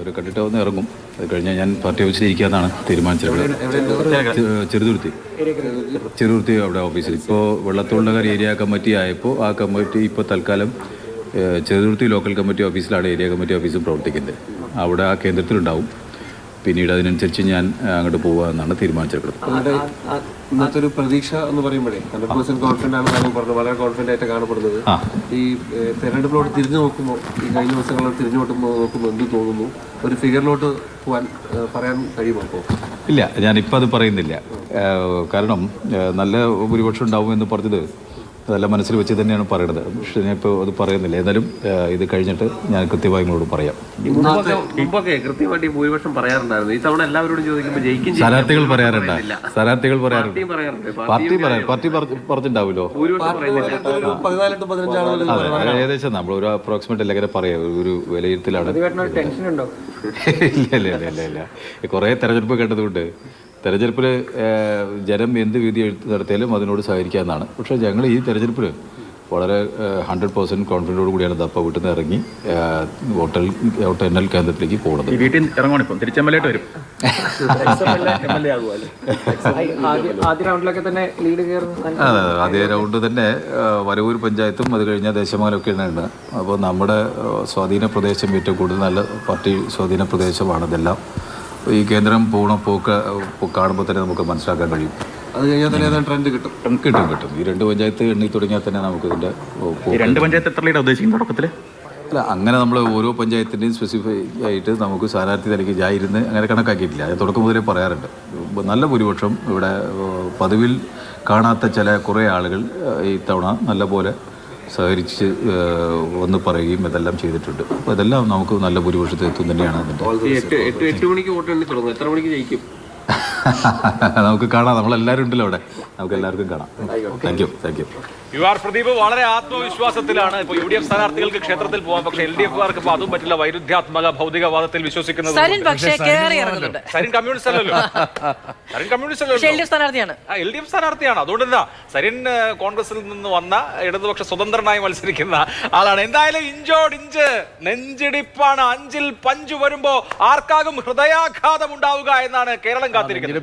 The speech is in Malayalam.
അവർ കണ്ടിട്ട് ഒന്ന് ഇറങ്ങും. അത് കഴിഞ്ഞാൽ ഞാൻ പാർട്ടി ഓഫീസിൽ ഇരിക്കാമെന്നാണ് തീരുമാനിച്ചത്. ചെറുതുരുത്തി അവിടെ ഓഫീസിൽ. ഇപ്പോൾ വെള്ളത്തോളിനഗർ ഏരിയ കമ്മിറ്റി ആയപ്പോൾ ആ കമ്മിറ്റി ഇപ്പോൾ തൽക്കാലം ചെറുതുരുത്തി ലോക്കൽ കമ്മിറ്റി ഓഫീസിലാണ് ഏരിയ കമ്മിറ്റി ഓഫീസും പ്രവർത്തിക്കുന്നത്. അവിടെ ആ കേന്ദ്രത്തിലുണ്ടാവും. പിന്നീട് അതിനനുസരിച്ച് ഞാൻ അങ്ങോട്ട് പോകുകയെന്നാണ് തീരുമാനിച്ചിട്ടുള്ളത്. ഇന്നത്തെ ഒരു പ്രതീക്ഷ എന്ന് പറയുമ്പോഴേ 100% കോൺഫിഡൻ്റ് ആണെന്ന് പറഞ്ഞു, വളരെ കോൺഫിഡൻ്റ് ആയിട്ട് കാണപ്പെടുന്നത്. ഈ തെരഞ്ഞെടുപ്പിലോട്ട് തിരിഞ്ഞു നോക്കുമ്പോൾ, ഈ കഴിഞ്ഞ ദിവസങ്ങളിൽ തിരിഞ്ഞു നോക്കുമ്പോൾ എന്ത് തോന്നുന്നു? ഒരു ഫിഗറിലോട്ട് പറയാൻ കഴിയുമോ? അപ്പോൾ ഇല്ല, ഞാനിപ്പോൾ അത് പറയുന്നില്ല. കാരണം നല്ല ഭൂരിപക്ഷം ഉണ്ടാവുമെന്ന് പറഞ്ഞത് അതെല്ലാം മനസ്സിൽ വെച്ച് തന്നെയാണ് പറയണത്. പക്ഷേ ഞാനിപ്പോൾ അത് പറയുന്നില്ല. എന്നാലും ഇത് കഴിഞ്ഞിട്ട് ഞാൻ കൃത്യമായി നിങ്ങളോട് പറയാം. മുമ്പൊക്കെ കൃത്യമായിട്ട് ഭൂരിപക്ഷം പറയാറുണ്ടായിരുന്നു. ഈ തവണ എല്ലാവരോടും ചോദിക്കുമ്പോൾ ജയിക്കും സ്ഥാനാർത്ഥികൾ പറയാറുണ്ട്. പാർട്ടി പറഞ്ഞിട്ടുണ്ടാവുമല്ലോ. അതെ, ഏകദേശം നമ്മൾ ഒരു അപ്രോക്സിമേറ്റ് എല്ലാം പറയാം. ഒരു വിലയിരുത്തലാണ്. ഇല്ല കുറേ തെരഞ്ഞെടുപ്പ് കേട്ടതുകൊണ്ട് തെരഞ്ഞെടുപ്പിൽ ജനം എന്ത് വിധി നടത്തിയാലും അതിനോട് സഹകരിക്കാമെന്നാണ്. പക്ഷേ ഞങ്ങൾ ഈ തെരഞ്ഞെടുപ്പിൽ വളരെ 100% കോൺഫിഡൻറ്റോട് കൂടിയാണ് ദപ്പ വീട്ടിൽ നിന്ന് ഇറങ്ങി വോട്ടെണ്ണൽ കേന്ദ്രത്തിലേക്ക് പോകുന്നത്. വീട്ടിൽ ഇറങ്ങണം, ഇപ്പം തിരിച്ചമ്മലായിട്ട് വരും. അതെ, ആദ്യ റൗണ്ട് തന്നെ വരവൂർ പഞ്ചായത്തും അത് കഴിഞ്ഞാൽ ദേശമംഗലമൊക്കെയാണ്. അപ്പോൾ നമ്മുടെ സ്വാധീന പ്രദേശം ഏറ്റവും കൂടുതൽ നല്ല പാർട്ടി സ്വാധീന പ്രദേശമാണ്. ഇതെല്ലാം ഈ കേന്ദ്രം പോക്ക് കാണുമ്പോൾ തന്നെ നമുക്ക് മനസ്സിലാക്കാൻ കഴിയും. അത് കഴിഞ്ഞാൽ തന്നെ ട്രെൻഡ് കിട്ടും. ഈ 2 പഞ്ചായത്ത് എണ്ണി തുടങ്ങിയാൽ തന്നെ നമുക്ക് ഇതിൻ്റെ 2 പഞ്ചായത്ത് എത്ര ലീഡ് ഉദ്ദേശിക്കും തുടക്കത്തിൽ? അല്ല, അങ്ങനെ നമ്മൾ ഓരോ പഞ്ചായത്തിൻ്റെയും സ്പെസിഫൈ ആയിട്ട് നമുക്ക് സ്ഥാനാർത്ഥി തനിക്ക് ഞാനിരുന്ന് അങ്ങനെ കണക്കാക്കിയിട്ടില്ല. ഞാൻ തുടക്കം മുതലേ പറയാറുണ്ട്. നല്ല ഭൂരിപക്ഷം ഇവിടെ പതിവിൽ കാണാത്ത ചില കുറേ ആളുകൾ ഈ തവണ നല്ലപോലെ സഹകരിച്ച് ഒന്ന് പറയുകയും ഇതെല്ലാം ചെയ്തിട്ടുണ്ട്. അപ്പോൾ ഇതെല്ലാം നമുക്ക് നല്ല ഭൂരിപക്ഷത്തിൽ എത്തും തന്നെയാണ് അതിൻ്റെ. 8 മണിക്ക് വോട്ട് എണ്ണി തുടങ്ങും. എത്ര മണിക്ക് ജയിക്കും? നമുക്ക് കാണാം. നമ്മളെല്ലാവരും ഉണ്ടല്ലോ അവിടെ, നമുക്ക് എല്ലാവർക്കും കാണാം. Thank you. UR പ്രദീപ് വളരെ ആത്മവിശ്വാസത്തിലാണ്. ഇപ്പോൾ UDF സ്ഥാനാർത്ഥികൾക്ക് ക്ഷേത്രത്തിൽ പോകാം, പക്ഷേ LDF-കാർക്ക് ഇപ്പോൾ അതും പറ്റില്ല. വൈരുദ്ധ്യാത്മക ഭൗതികവാദത്തിൽ വിശ്വസിക്കുന്നത് സരിൻ കമ്മ്യൂണിസ്റ്റ് അല്ലല്ലോ. സരിൻ കമ്മ്യൂണിസ്റ്റ് അല്ലല്ലോ, LDF സ്ഥാനാർത്ഥിയാണ്. അതുകൊണ്ട് എന്താ സരിൻ കോൺഗ്രസിൽ നിന്ന് വന്ന ഇടതുപക്ഷ സ്വതന്ത്രനായി മത്സരിക്കുന്ന ആളാണ്. എന്തായാലും ഇഞ്ചോടിഞ്ച് നെഞ്ചിടിപ്പാണ്. 5-ൽ 5 വരുമ്പോ ആർക്കാകും ഹൃദയാഘാതം ഉണ്ടാവുക എന്നാണ് കേരളം കാത്തിരിക്കുന്നത്.